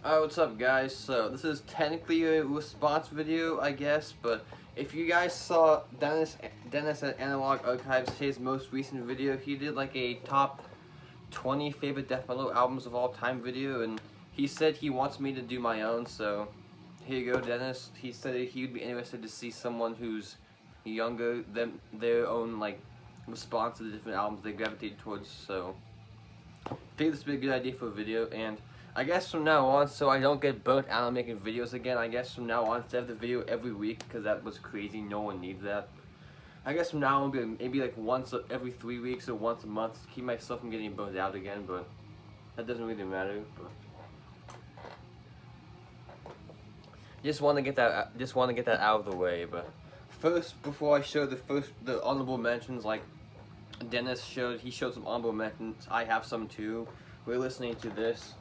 Alright, what's up guys? So this is technically a response video, I guess, but if you guys saw Denis at Analog Archives, his most recent video, he did like a top 20 favorite death metal albums of all time video, and he said he wants me to do my own, so here you go, Denis. He said he would be interested to see someone who's younger than their own like response to the different albums they gravitate towards, so I think this would be a good idea for a video. And I guess from now on, so I don't get burnt out on making videos again, I guess from now on, instead of the video every week, because that was crazy, no one needs that. I guess from now on, maybe like once every 3 weeks or once a month to keep myself from getting burnt out again, but that doesn't really matter. But just want to get that out of the way. But first, before I show the honorable mentions, like Denis showed, he showed some honorable mentions. I have some too. We're listening to this.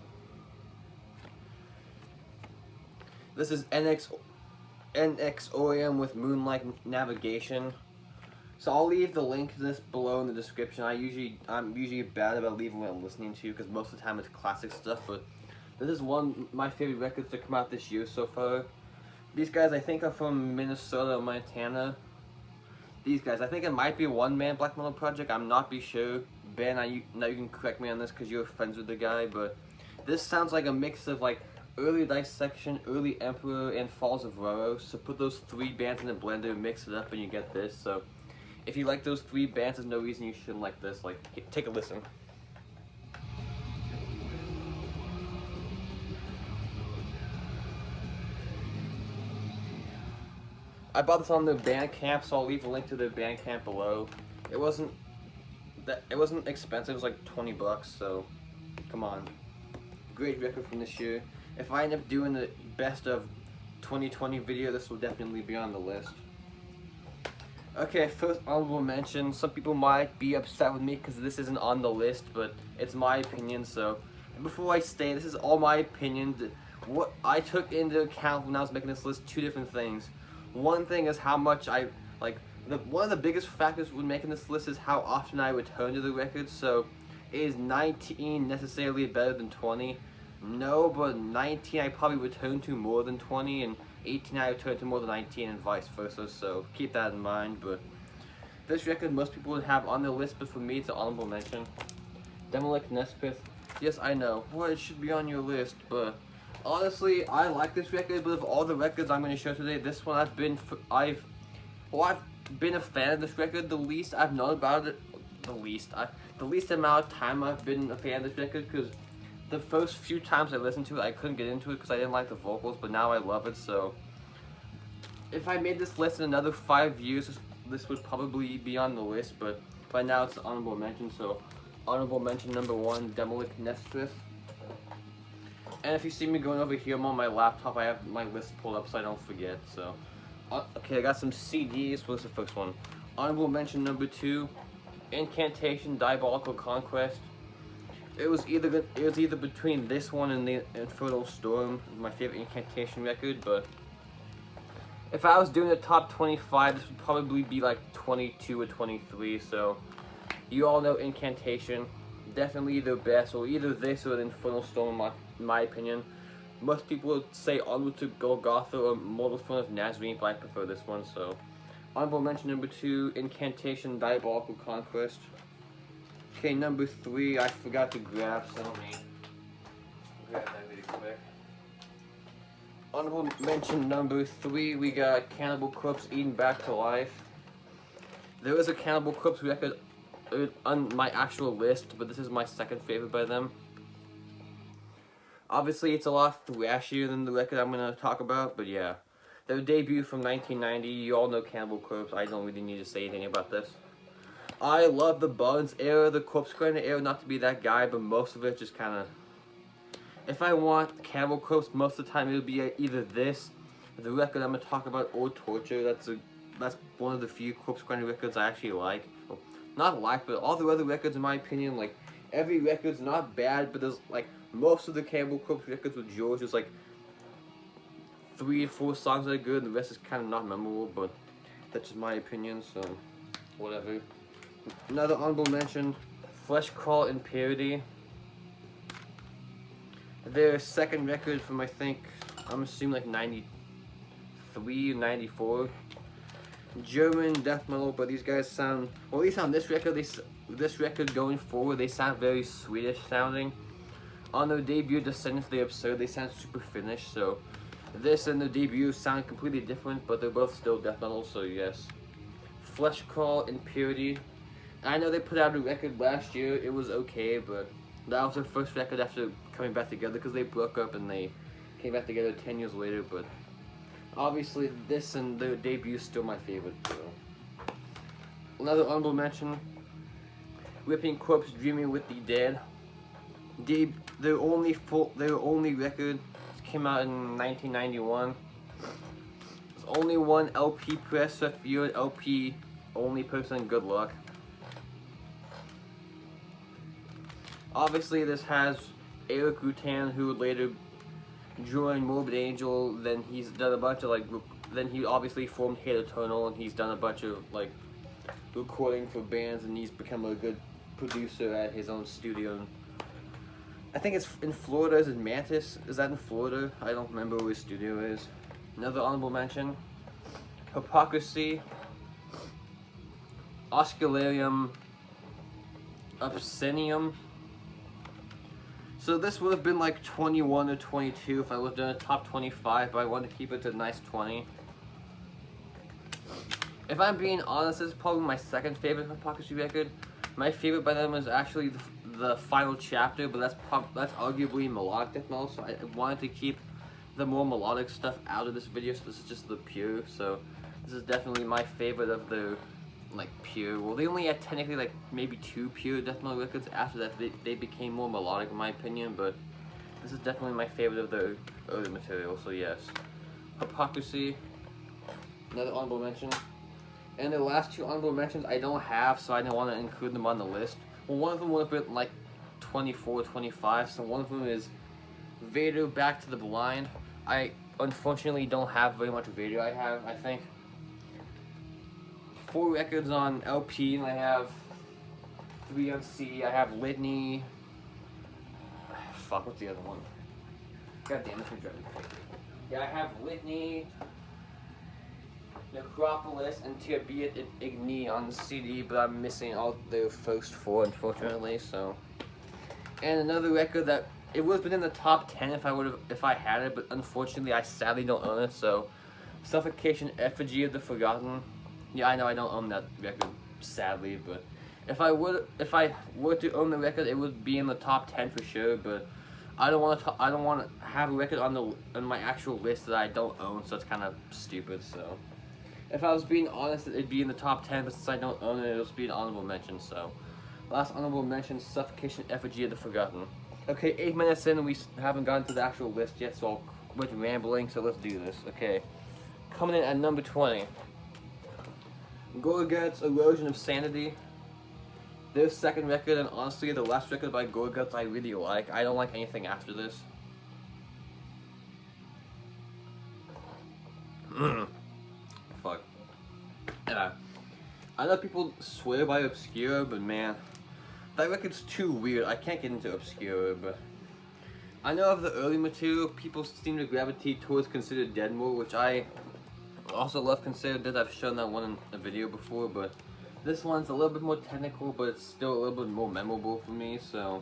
This is NXOEEM with Moonlight Navigation. So I'll leave the link to this below in the description. I'm usually bad about leaving what I'm listening to because most of the time it's classic stuff, but this is one of my favorite records to come out this year so far. These guys I think are from Minnesota or Montana. These guys, I think it might be a one-man black metal project. I'm not be sure. Ben, now you can correct me on this because you're friends with the guy, but this sounds like a mix of like early Dissection, early Emperor, and Falls of Roro. So put those three bands in a blender, mix it up, and you get this. So if you like those three bands, there's no reason you shouldn't like this. Like, take a listen. I bought this on their Bandcamp, so I'll leave a link to their Bandcamp below. It wasn't expensive. It was like 20 bucks. So come on, great record from this year. If I end up doing the best of 2020 video, this will definitely be on the list. Okay, first honorable mention. Some people might be upset with me because this isn't on the list, but it's my opinion. So before I say, this is all my opinion. What I took into account when I was making this list, two different things. One thing is how much I like. One of the biggest factors when making this list is how often I return to the record. So is 19 necessarily better than 20? No, but 19 I probably return to more than 20, and 18 I return to more than 19, and vice versa, so keep that in mind. But this record most people would have on their list, but for me it's an honorable mention. Demigod Nespith, yes I know, well it should be on your list, but honestly I like this record, but of all the records I'm going to show today, this one I've been a fan of this record the least. I've known about it the least amount of time I've been a fan of this record, because the first few times I listened to it, I couldn't get into it because I didn't like the vocals, but now I love it. So if I made this list in another 5 years, this would probably be on the list, but by now it's an honorable mention. So honorable mention number 1, Demigod Nespith. And if you see me going over here, I'm on my laptop, I have my list pulled up so I don't forget. So okay, I got some CDs. What's the first one? Honorable mention number 2, Incantation, Diabolical Conquest. It was either between this one and the Infernal Storm, my favorite Incantation record, but if I was doing the top 25, this would probably be like 22 or 23, so you all know Incantation, definitely the best, or either this or the Infernal Storm in my opinion. Most people would say Onward to Golgotha or Mortal Throne of Nazarene, but I prefer this one, so honorable mention number 2, Incantation, Diabolical Conquest. Okay, number 3, I forgot to grab, so let me grab that really quick. Honorable mention number 3, we got Cannibal Corpse, Eaten Back to Life. There is a Cannibal Corpse record on my actual list, but this is my second favorite by them. Obviously, it's a lot thrashier than the record I'm going to talk about, but yeah. Their debut from 1990, you all know Cannibal Corpse, I don't really need to say anything about this. I love the Bones era, the Corpse Grinder era, not to be that guy, but most of it just kind of... If I want Cannibal Corpse, most of the time it would be either this, the record I'm going to talk about, or Torture. That's one of the few Corpse Grinder records I actually like. Well, not like, but all the other records in my opinion, like, every record's not bad, but there's, like, most of the Cannibal Corpse records with George is, like, 3 or 4 songs that are good, and the rest is kind of not memorable, but that's just my opinion, so whatever. Another honorable mention, Fleshcrawl, Impurity. Their second record from, I think, I'm assuming like 93, 94. German death metal, but these guys sound, well, at least on this record, this record going forward, they sound very Swedish sounding. On their debut, Descendants of the Absurd, they sound super Finnish, so this and their debut sound completely different, but they're both still death metal, so yes. Fleshcrawl, Impurity. I know they put out a record last year, it was okay, but that was their first record after coming back together, because they broke up and they came back together 10 years later, but obviously this and their debut is still my favorite, so. Another honorable mention, Ripping Corpse, Dreaming with the Dead. Their only record came out in 1991. There's only one LP press, so if you're an LP only person, good luck. Obviously, this has Eric Rutan, who later joined Morbid Angel. Then he's done a bunch of then he obviously formed Hate Eternal, and he's done a bunch of recording for bands, and he's become a good producer at his own studio. I think it's in Florida. Is it Mantis? Is that in Florida? I don't remember where his studio is. Another honorable mention, Hypocrisy, Oscularium, Obscenium. So this would have been like 21 or 22 if I was doing a top 25, but I wanted to keep it to a nice 20. If I'm being honest, this is probably my second favorite Hypocrisy record. My favorite by them is actually the final chapter, but that's arguably melodic death metal, so I wanted to keep the more melodic stuff out of this video, so this is just the pure, so this is definitely my favorite of the pure. Well, they only had technically maybe 2 pure death metal records. After that they became more melodic in my opinion, but this is definitely my favorite of the early material, so yes. Hypocrisy, another honorable mention. And the last 2 honorable mentions I don't have, so I didn't want to include them on the list. Well, one of them would have been 24, 25, so one of them is Vader Back to the Blind. I unfortunately don't have very much Vader. I think 4 records on LP, and I have 3 on CD. I have Litany. Fuck, what's the other one? God damn it, I'm driving crazy. Yeah, I have Litany, Necropolis, and Terbiat Igni on the CD, but I'm missing all the first 4, unfortunately. So, and another record that it would have been in the top 10 if I had it, but unfortunately I sadly don't own it. So, Suffocation, Effigy of the Forgotten. Yeah, I know I don't own that record, sadly, but if I were to own the record, it would be in the top 10 for sure. But I don't want to have a record on my actual list that I don't own, so it's kind of stupid. So if I was being honest, it'd be in the top 10, but since I don't own it, it'll be an honorable mention. So last honorable mention, Suffocation, Effigy of the Forgotten. Okay, 8 minutes in, we haven't gotten to the actual list yet, so I'll quit rambling. So let's do this. Okay, coming in at number 20. Gorguts, Erosion of Sanity. Their second record, and honestly, the last record by Gorguts I really like. I don't like anything after this. Fuck. Yeah. I know people swear by Obscura, but man, that record's too weird. I can't get into Obscura, but I know of the early material, people seem to gravitate towards Considered Dead more, which I also love Considered Dead. I've shown that one in a video before, but this one's a little bit more technical, but it's still a little bit more memorable for me, so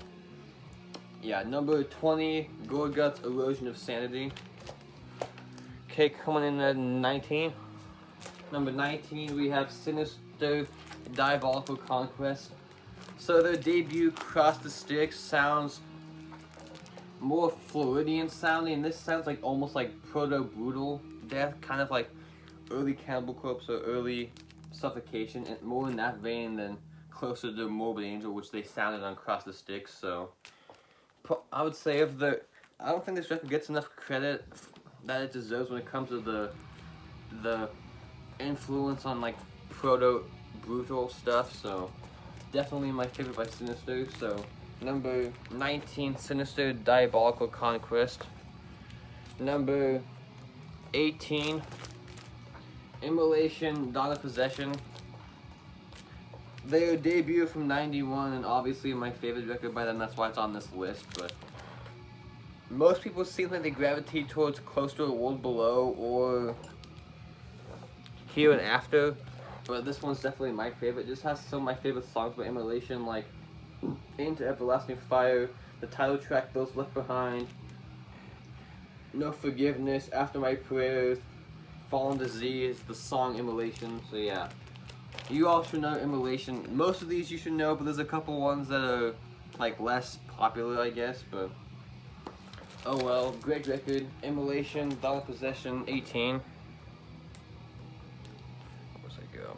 yeah, number 20, Gorguts, Erosion of Sanity. Okay, coming in at 19. Number 19, we have Sinister, Diabolical Conquest. So their debut, Cross the Sticks, sounds more Floridian sounding. This sounds almost like proto-brutal death, kind of like early Cannibal Corpse or early Suffocation, and more in that vein than closer to Morbid Angel, which they sounded on Cross the Sticks. So I would say I don't think this record gets enough credit that it deserves when it comes to the influence on proto-brutal stuff. So definitely my favorite by Sinister. So number 19, Sinister, Diabolical Conquest. Number 18, Immolation, Dawn of Possession. Their debut from 91, and obviously my favorite record by them, that's why it's on this list, but most people seem like they gravitate towards Close to the World Below or Here and After, but this one's definitely my favorite. It just has some of my favorite songs by Immolation, like Into Everlasting Fire, the title track, Those Left Behind, No Forgiveness, After My Prayers, Fallen Disease, the song Immolation. So yeah, you all should know Immolation. Most of these you should know, but there's a couple ones that are like less popular, I guess, but oh well. Great record. Immolation, Dawn of Possession, 18. Where's I go?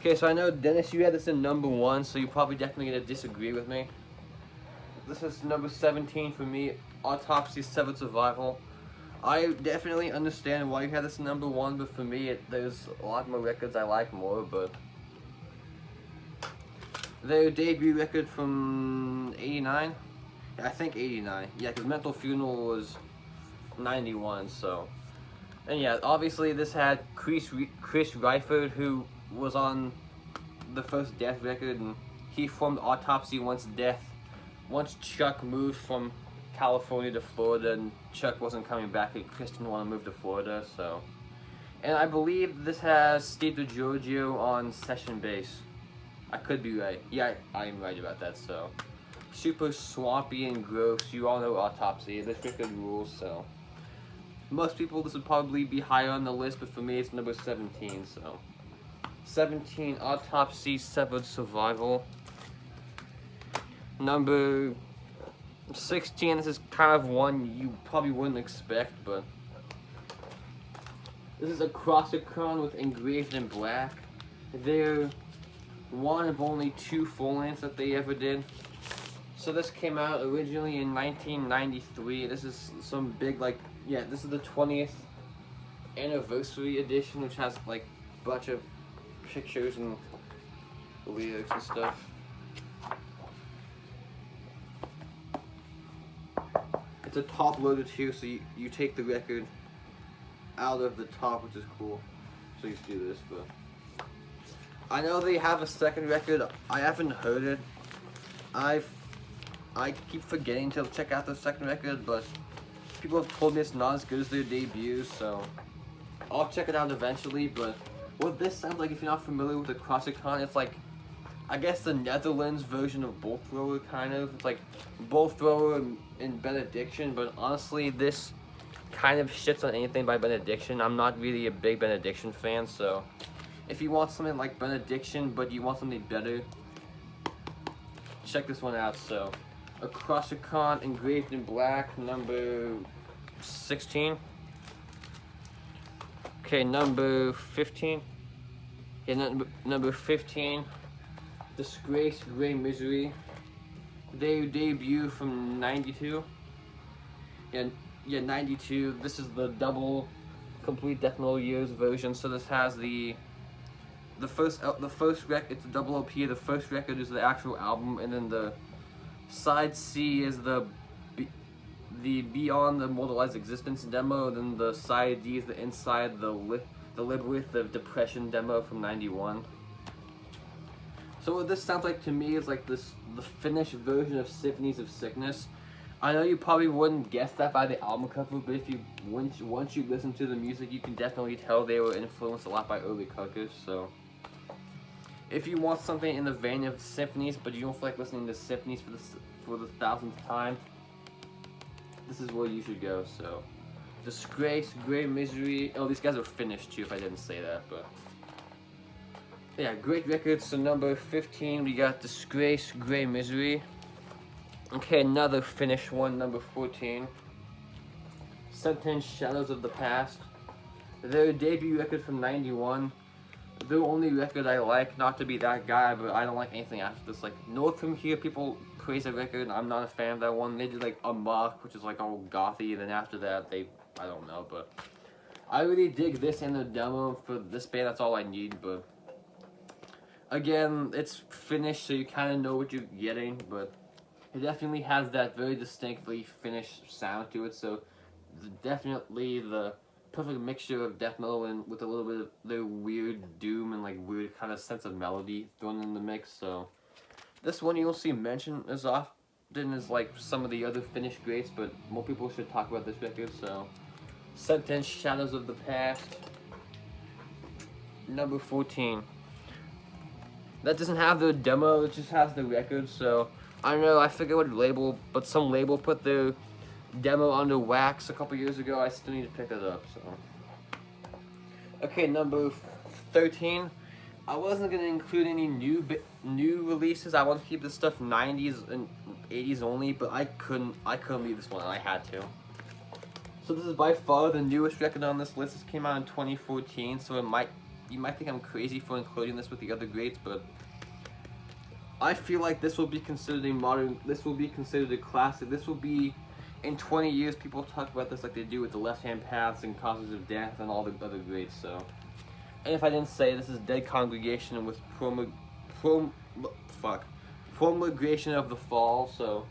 Okay, so I know Dennis, you had this in number 1, so you're probably definitely gonna disagree with me. This is number 17 for me, Autopsy, Severed Survival. I definitely understand why you had this number 1, but for me, there's a lot more records I like more, but their debut record from 89? I think 89. Yeah, because Mental Funeral was 91, so. And yeah, obviously this had Chris Reifert, who was on the first Death record, and he formed Autopsy once Chuck moved from California to Florida, and Chuck wasn't coming back, and Chris didn't want to move to Florida, so. And I believe this has Steve DiGiorgio on session bass. I could be right. Yeah, I'm right about that, so. Super swampy and gross. You all know Autopsy. This record rules, so. Most people, this would probably be higher on the list, but for me, it's number 17, so. 17, Autopsy, Severed Survival. Number 16, this is kind of one you probably wouldn't expect, but this is a Crossicon with Engraved in Black. They're one of only 2 full-lengths that they ever did. So this came out originally in 1993. This is some big, like, yeah, this is the 20th anniversary edition, which has like a bunch of pictures and lyrics and stuff. It's a top loaded here, so you take the record out of the top, which is cool. So you just do this, but I know they have a second record. I haven't heard it. I keep forgetting to check out the second record, but people have told me it's not as good as their debut, so I'll check it out eventually. But what this sounds like, if you're not familiar with the Crossicon, it's like, I guess the Netherlands version of Bolt Thrower, kind of. It's like Bolt Thrower and Benediction, but honestly, this kind of shits on anything by Benediction. I'm not really a big Benediction fan, so if you want something like Benediction, but you want something better, check this one out. So, a Crossicon, Engraved in Black, number 16. Okay, number 15. Yeah, number 15. Disgrace, Grey Misery. They debut from 92. Yeah, 92. This is the double complete Death Metal Years version. So this has the first record. It's a double OP. The first record is the actual album, and then the side C is the Beyond the Immortalized Existence demo. Then the side D is the Inside the Liberath the Depression demo from 91. So what this sounds like to me is like the finished version of Symphonies of Sickness. I know you probably wouldn't guess that by the album cover, but if you once you listen to the music, you can definitely tell they were influenced a lot by early Carcass. So if you want something in the vein of symphonies, but you don't feel like listening to symphonies for the 1000th time, this is where you should go. So Disgrace, Grey Misery. Oh, these guys are finished too, if I didn't say that, but yeah, great records. So number 15, we got Disgrace, Grey Misery. Okay, another finished one, number 14. Sentence, Shadows of the Past. Their debut record from 91. The only record I like, not to be that guy, but I don't like anything after this. Like, North From Here, people praise the record. I'm not a fan of that one. They did like Amok, which is like all gothy, and then after that, I don't know, but I really dig this and the demo for this band. That's all I need, but again, it's finished, so you kind of know what you're getting, but it definitely has that very distinctly finished sound to it, so definitely the perfect mixture of death metal and with a little bit of the weird doom and like weird kind of sense of melody thrown in the mix. So this one you'll see mentioned than as like some of the other Finnish greats, but more people should talk about this record. So, Sentence, Shadows of the Past, number 14. That doesn't have the demo; it just has the record. So I don't know. I forget what label, but some label put their demo under wax a couple years ago. I still need to pick it up. So, okay, number 13. I wasn't gonna include any new releases. I want to keep this stuff 90s and 80s only, but I couldn't leave this one. I had to. So this is by far the newest record on this list. This came out in 2014. So you might think I'm crazy for including this with the other greats, but I feel like this will be considered a modern. This will be considered a classic. This will be, in 20 years, people talk about this like they do with the Left Hand Paths and Causes of Death and all the other greats. So. And if I didn't say, this is Dead Congregation with Promulgation of the Fall, so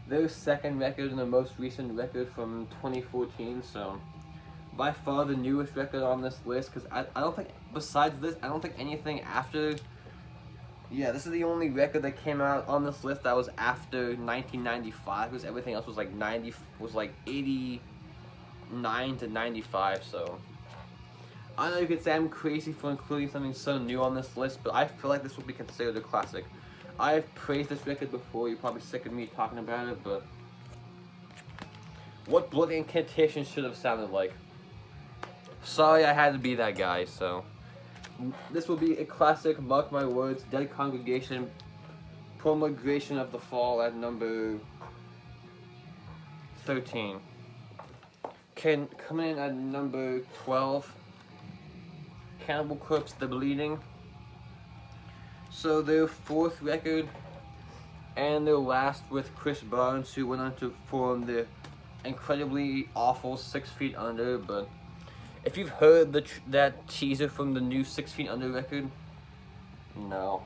their second record and the most recent record from 2014, so by far the newest record on this list, because I don't think, besides this, I don't think anything after, yeah, this is the only record that came out on this list that was after 1995, because everything else was like 89 to 95, so. I know you could say I'm crazy for including something so new on this list, but I feel like this will be considered a classic. I've praised this record before, you're probably sick of me talking about it, but what Blood Incantation should have sounded like. Sorry I had to be that guy, so. This will be a classic, mark my words, Dead Congregation, Promulgation of the Fall at number 13. Coming in at number 12. Cannibal Corpse, The Bleeding. So their fourth record and their last with Chris Barnes, who went on to form the incredibly awful 6 Feet Under. But if you've heard that teaser from the new 6 Feet Under record, no.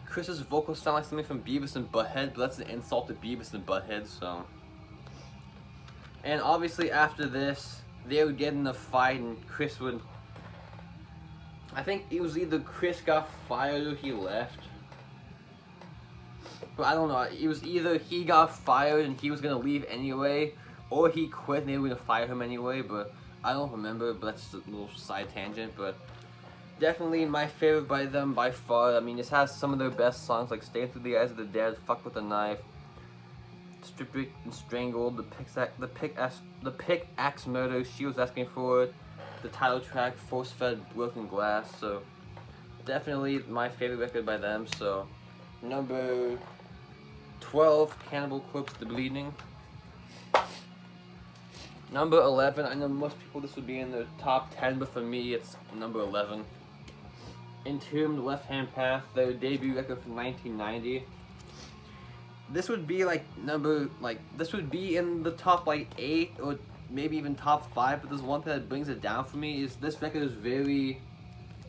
Chris's vocals sound like something from Beavis and Butthead, but that's an insult to Beavis and Butthead, so. And obviously after this, they would get in a fight and Chris would, I think it was either Chris got fired or he left. But I don't know, it was either he got fired and he was going to leave anyway, or he quit and they were going to fire him anyway, but I don't remember, but that's just a little side tangent, but definitely my favorite by them by far. I mean, this has some of their best songs like Stay Through the Eyes of the Dead, Fuck with a Knife, Stripped and Strangled, the Pickaxe Murder, She Was Asking For It, the title track, Force Fed Broken Glass, so definitely my favorite record by them. So number 12, Cannibal Corpse, The Bleeding. Number 11, I know most people this would be in the top 10, but for me it's number 11. Entombed, Left Hand Path, their debut record from 1990. This would be this would be in the top 8 or maybe even top 5, but there's one thing that brings it down for me is this record is very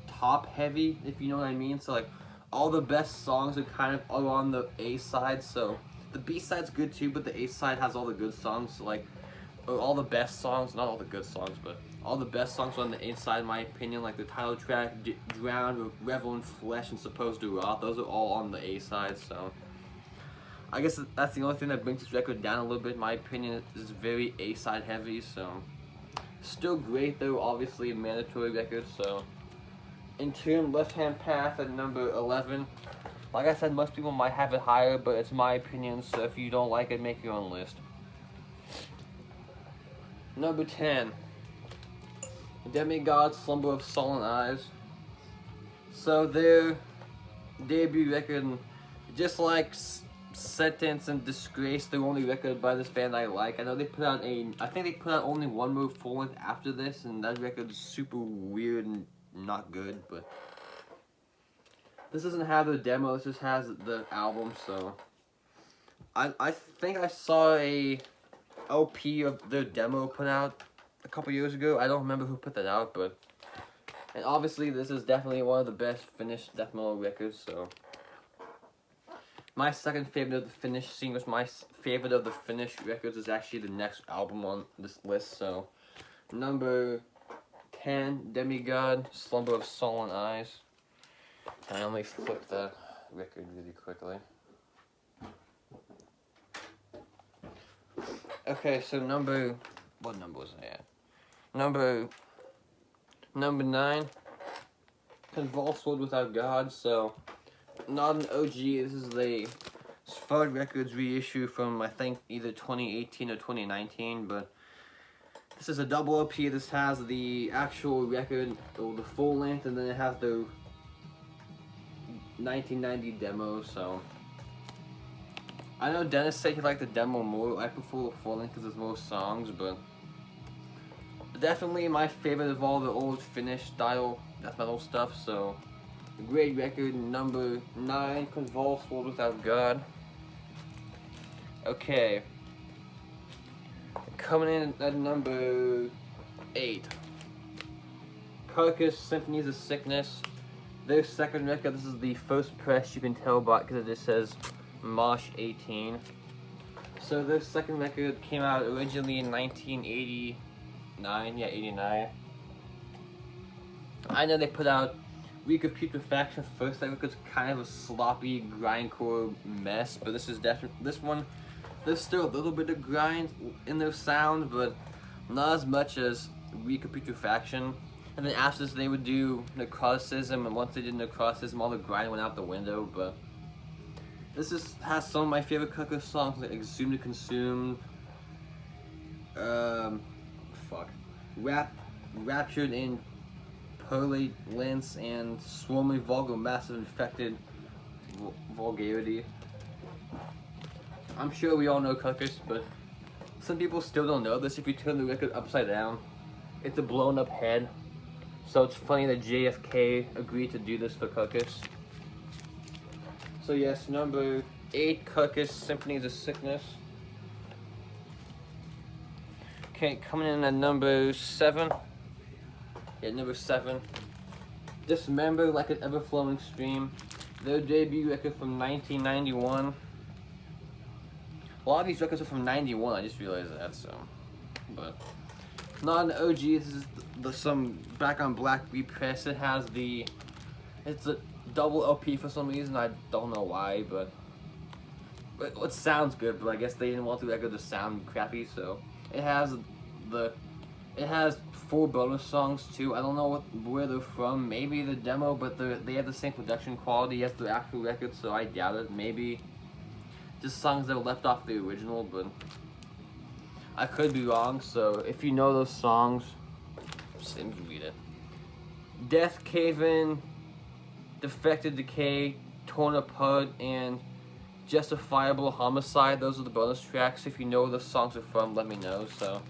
top heavy, if you know what I mean. So like all the best songs are kind of all on the A side, so the B side's good too, but the A side has all the good songs, so like all the best songs, not all the good songs, but all the best songs on the A side in my opinion, like the title track, Drowned, Revel in Flesh, and Supposed to Rot, those are all on the A side, so I guess that's the only thing that brings this record down a little bit. In my opinion, it's very A-side heavy, so still great though. Obviously, a mandatory record. So, Entombed, Left Hand Path at number 11. Like I said, most people might have it higher, but it's my opinion. So if you don't like it, make your own list. Number 10, Demigod, Slumber of Sullen Eyes. So their debut record, just like Sentence and Disgrace, the only record by this band I like. I know they put out I think they put out only one more full length after this, and that record is super weird and not good, but this doesn't have the demo, this just has the album, so I think I saw a LP of their demo put out a couple years ago. I don't remember who put that out, but and obviously this is definitely one of the best Finnish death metal records, so my second favorite of the Finnish scene was my favorite of the Finnish records is actually the next album on this list. So, number 10, Demigod, Slumber of Sullen Eyes. And let me flip that record really quickly. Okay, so what number was I at? Number 9, Convulse World Without God. So, not an OG. This is the Spud Records reissue from, I think, either 2018 or 2019, but this is a double LP. This has the actual record, or the full length, and then it has the 1990 demo. So I know Dennis said he liked the demo more. I prefer the full length because there's more songs, but definitely my favorite of all the old Finnish style death metal stuff. So great record, number 9, Convulse World Without God. Okay, coming in at number 8, Carcass, Symphonies of Sickness. Their second record. This is the first press, you can tell by because it just says Mosh 18. So their second record came out originally in 1989. Yeah, 89. I know they put out Week of Putrefaction first. That record's kind of a sloppy grindcore mess, but this is definitely this one. There's still a little bit of grind in their sound, but not as much as Week of Putrefaction. And then after this, they would do Necroticism, and once they did Necroticism, all the grind went out the window. But this has some of my favorite Carcass songs, like Exhumed to Consumed, Raptured in Pestilence, and Swarming Vulgar Massive Infected Vulgarity. I'm sure we all know Carcass, but some people still don't know this. If you turn the record upside down, it's a blown up head. So it's funny that JFK agreed to do this for Carcass. So yes, number 8, Carcass, Symphonies of Sickness. Okay, coming in at number 7. Yeah, number 7. Dismember, Like an Ever-Flowing Stream. Their debut record from 1991. A lot of these records are from 91, I just realized that, so. But not an OG, this is some Back on Black repress. It's a double LP for some reason, I don't know why, but it sounds good, but I guess they didn't want the record to sound crappy, so. It has 4 bonus songs too. I don't know where they're from, maybe the demo, but they have the same production quality as the actual record, so I doubt it. Maybe just songs that were left off the original, but I could be wrong, so if you know those songs, just read it. Death, Cave-In, Defected Decay, Torn Apart, and Justifiable Homicide. Those are the bonus tracks. If you know where those songs are from, let me know. So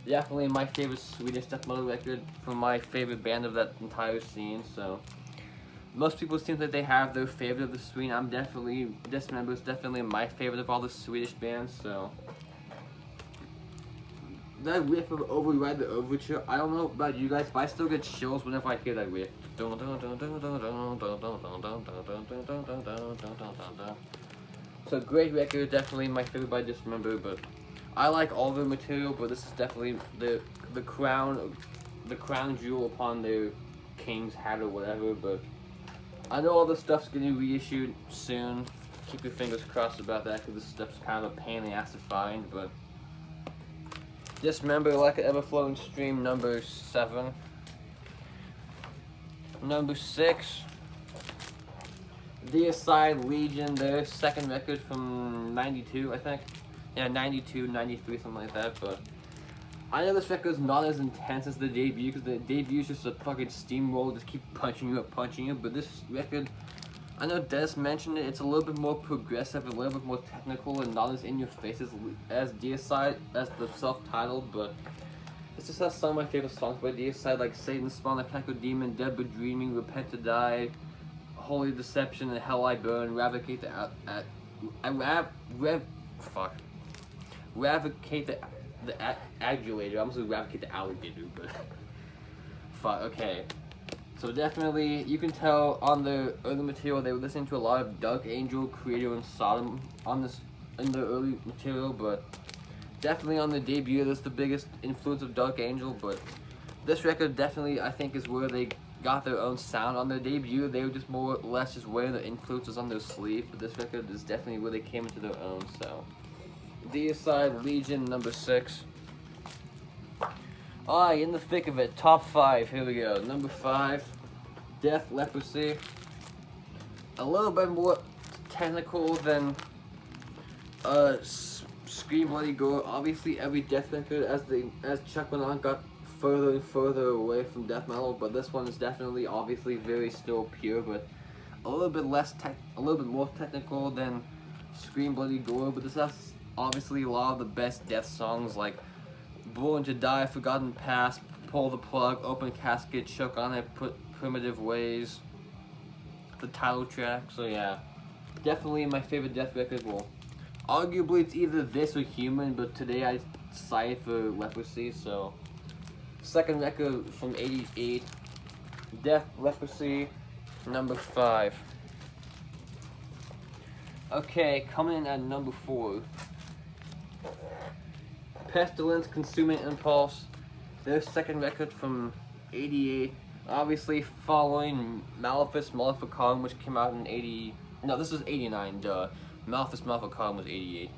definitely my favorite Swedish death metal record from my favorite band of that entire scene. So most people seem that they have their favorite of the scene. Dismember is definitely my favorite of all the Swedish bands. So that riff of Override the Overture, I don't know about you guys, but I still get chills whenever I hear that riff. So great record, definitely my favorite by Dismember, but I like all their material, but this is definitely the crown jewel upon their king's hat or whatever. But I know all this stuff's getting reissued soon. Keep your fingers crossed about that, because this stuff's kind of a pain in the ass to find. But Dismember, Like an Ever-Flowing Stream, number 7. Number 6, Deicide, Legion, their second record from 92, I think. Yeah, 92, 93, something like that, but I know this record's not as intense as the debut, because the debut is just a fucking steamroll, just keep punching you, but this record, I know Des mentioned it, it's a little bit more progressive, a little bit more technical, and not as in your face as Deicide, as the self-titled, but this just has some of my favorite songs by Deicide, like Satan Spawn, Echo Demon, Dead But Dreaming, Repent to Die, Holy Deception, and Hell I Burn, Ravocate the Adulator. I'm gonna Ravocate the Alligator, but fuck, okay. So definitely, you can tell on the early material they were listening to a lot of Dark Angel, Creator, and Sodom in the early material, but definitely on the debut, that's the biggest influence of Dark Angel. But this record definitely, I think, is where they got their own sound on their debut. They were just more or less just wearing the influences on their sleeve, but this record is definitely where they came into their own, so. Deicide, Legion, number 6. Alright, in the thick of it, top 5, here we go. Number 5, Death, Leprosy. A little bit more technical than Scream Bloody Gore. Obviously, every death record as Chuck went on got further and further away from death metal, but this one is definitely, obviously, very still pure, but a little bit more technical than Scream Bloody Gore. But this has obviously a lot of the best death songs like Born to Die, Forgotten Past, Pull the Plug, Open Casket, Choke on It, Put Primitive Ways, the title track. So yeah, definitely my favorite death record. Well, arguably it's either this or Human, but today I decided for Leprosy. So second record from '88, Death, Leprosy, number 5. Okay, coming in at number 4, Pestilence, Consuming Impulse, their second record from '88. Obviously following Malefice Maleficarum, which came out in this was '89, duh. Malefice Maleficarum was '88.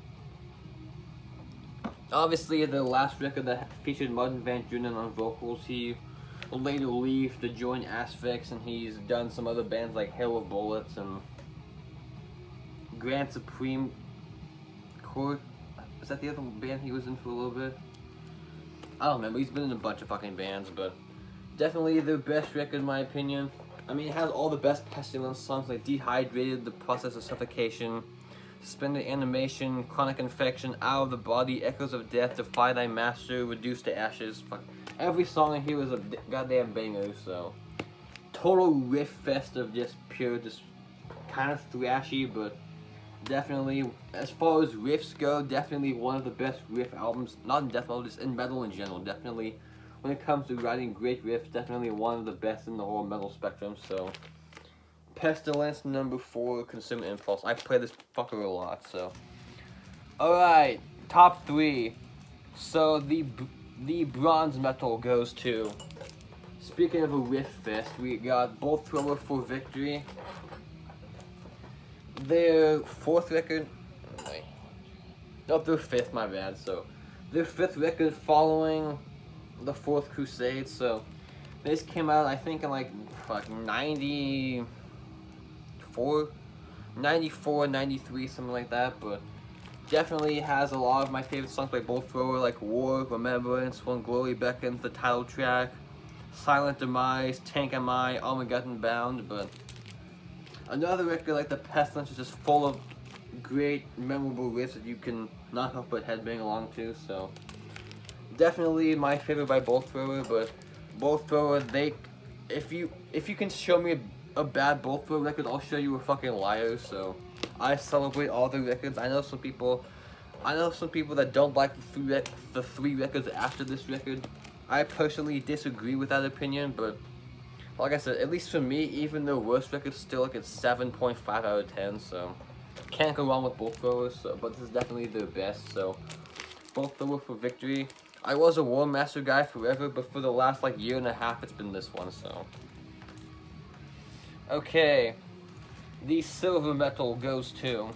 Obviously the last record that featured Martin Van Drunen on vocals. He will later leave to join Asphyx, and he's done some other bands like Hail of Bullets and Grand Supreme Court. Is that the other band he was in for a little bit? I don't remember. He's been in a bunch of fucking bands, but definitely their best record in my opinion. I mean, it has all the best Pestilence songs like Dehydrated, The Process of Suffocation, Suspended Animation, Chronic Infection, Out of the Body, Echoes of Death, Defy Thy Master, Reduced to Ashes. Fuck. Every song in here is a goddamn banger, so. Total riff fest of just pure, just kind of thrashy, but definitely, as far as riffs go, definitely one of the best riff albums, not in death metal, just in metal in general. Definitely, when it comes to writing great riffs, definitely one of the best in the whole metal spectrum, so. Pestilence, number 4, Consume Impulse. I play this fucker a lot, so. Alright, top 3. So, the bronze metal goes to, speaking of a riff fest, we got Bolt Thrower for Victory. Their 4th record, their 5th, my bad, so. Their 5th record following the 4th Crusade, so. This came out, I think, in like, 94, 93, something like that, but definitely has a lot of my favorite songs by Bolt Thrower, like War, Remembrance, When Glory Beckons, the title track, Silent Demise, Tank Am I, Armageddon Bound, but another record like the Pestilence is just full of great, memorable riffs that you can not help but headbang along to, so definitely my favorite by Bolt Thrower. But Bolt Thrower, if you can show me a bad Bolt Thrower record, I'll show you a fucking liar. So I celebrate all the records. I know some people that don't like the 3 records after this record. I personally disagree with that opinion, but like I said, at least for me, even the worst record's still like a 7.5 out of 10, so can't go wrong with Bolt Throwers, so, but this is definitely their best, so Bolt Thrower for Victory. I was a War Master guy forever, but for the last like year and a half, it's been this one, so. Okay, the silver metal goes to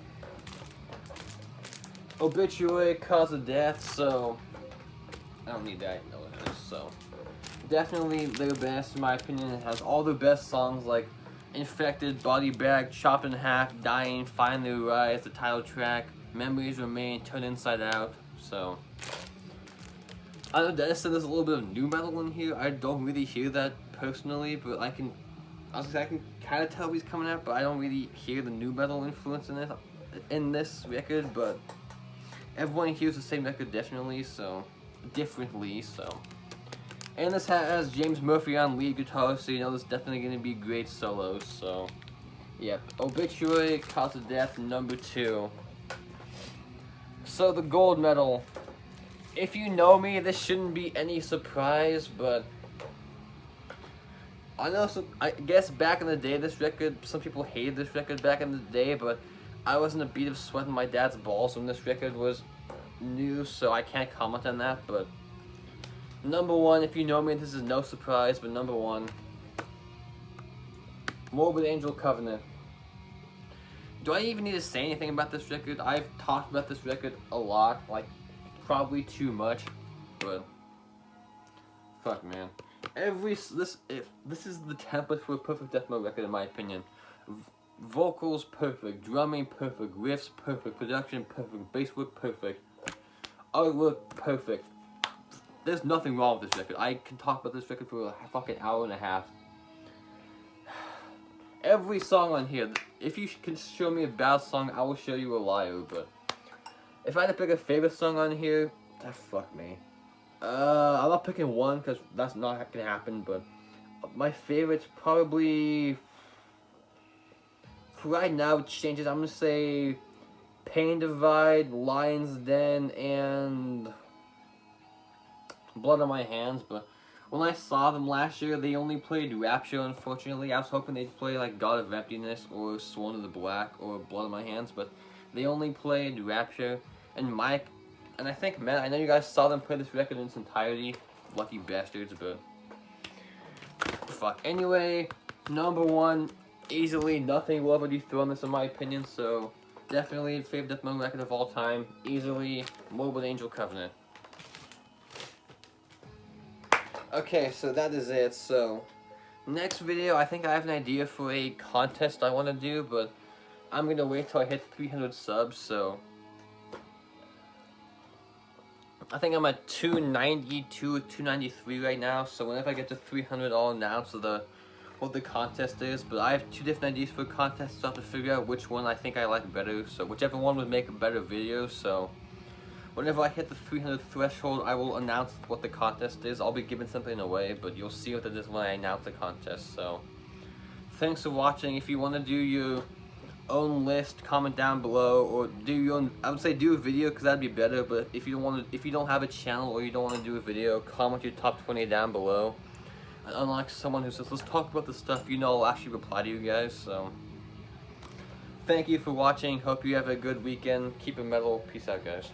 Obituary, Cause of Death, so I don't need that, no it is, so. Definitely their best, in my opinion. It has all the best songs like Infected, Body Bag, Chopped in Half, Dying, Finally Rise, the title track, Memories Remain, Turn Inside Out, so. I know Dennis said there's a little bit of new metal in here. I don't really hear that personally, but I can kind of tell he's coming out, but I don't really hear the new metal influence in this record, but everyone hears the same record differently, so. And this has James Murphy on lead guitar, so you know this is definitely going to be great solos, so. Yep. Obituary, Cause of Death, number 2. So the gold medal. If you know me, this shouldn't be any surprise, but I guess back in the day, this record, some people hated this record back in the day, but I was in a beat of sweating my dad's balls when this record was new, so I can't comment on that, but number 1, if you know me, this is no surprise, but number 1, Morbid Angel Covenant. Do I even need to say anything about this record? I've talked about this record a lot, like, probably too much, but fuck, man. This is the template for a perfect death metal record, in my opinion. Vocals perfect, drumming perfect, riffs perfect, production perfect, bass work perfect, artwork perfect. There's nothing wrong with this record. I can talk about this record for a fucking hour and a half. Every song on here, if you can show me a bad song, I will show you a liar, but if I had to pick a favorite song on here, fuck me. I'm not picking one, because that's not gonna happen, but my favorite's probably, for right now, it changes. I'm gonna say Pain Divide, Lion's Den, and Blood on My Hands, but when I saw them last year, they only played Rapture, unfortunately. I was hoping they'd play, like, God of Emptiness, or Sworn to the Black, or Blood on My Hands, but they only played Rapture, and I think, man, I know you guys saw them play this record in its entirety, lucky bastards, but fuck. Anyway, number one, easily, nothing will ever dethrone this in my opinion, so definitely favorite death metal record of all time, easily, Morbid Angel Covenant. Okay, so that is it. So, next video, I think I have an idea for a contest I want to do, but I'm going to wait till I hit 300 subs, so I think I'm at 292 or 293 right now, so whenever I get to 300, I'll announce what the contest is, but I have two different ideas for contests, so I have to figure out which one I think I like better, so whichever one would make a better video, so whenever I hit the 300 threshold, I will announce what the contest is. I'll be giving something away, but you'll see what it is when I announce the contest. So, thanks for watching. If you want to do your own list, comment down below, or do your own. I would say do a video because that'd be better. But if you don't have a channel or you don't want to do a video, comment your top 20 down below. And unlike someone who says, "Let's talk about the stuff," I'll actually reply to you guys. So, thank you for watching. Hope you have a good weekend. Keep it metal. Peace out, guys.